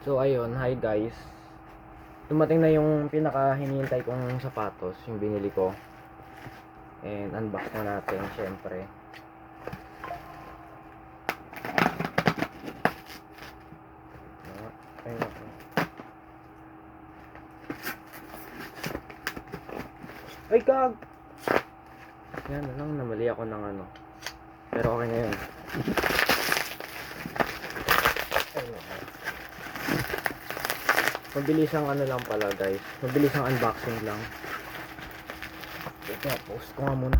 So ayun, hi guys. Dumating na yung pinaka hinihintay kong sapatos, yung binili ko. And unbox na natin, syempre. Ayun ako. Ay kag! Yan na lang, namali ako ng ano. Pero okay na yun. Ayun ako. Mabilis ang ano lang pala guys. Mabilis ang unboxing lang. Ito, post ko nga muna.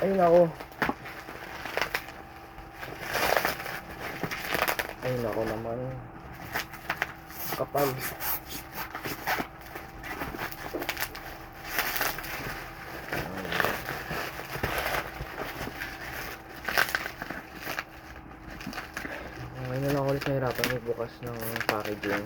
Ayun ako. Ayun ako naman. Kapal. Ngayon na lang ulit nahirapan magbukas ng packaging.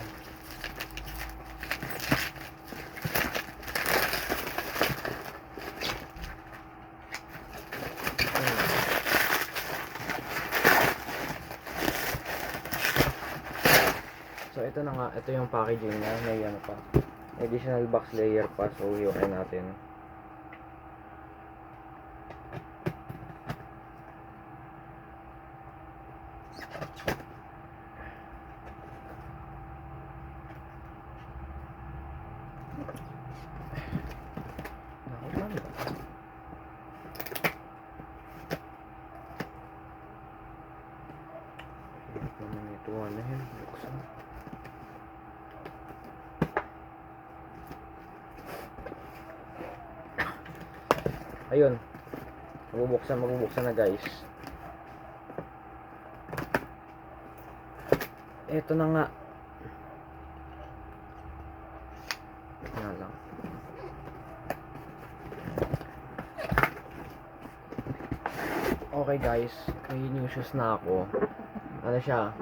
So ito na nga, ito yung packaging niya. May ano pa, additional box layer pa. So hiwalay natin. Ito na yun, buksan. Ayun, magbubuksan na guys. Ito na nga. Nga lang. Okay guys, may new shoes na ako. Ano siya?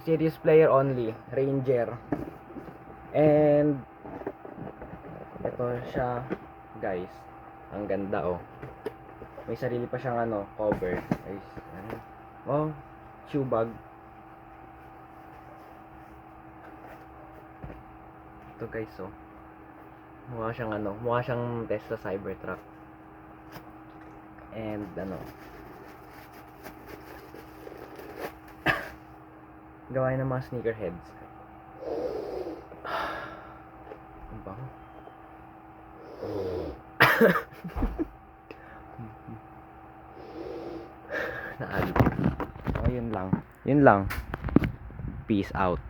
Series player only, Ranger. And ito siya, guys. Ang ganda oh. May sarili pa siyang ano, cover. Guys, ano? Oh, shoe bag. Ito guys oh. Mukha siyang Tesla Cybertruck. And ano, gawain ng mga sneakerheads. Ang bango. Naalip. Oh, yun lang. Peace out.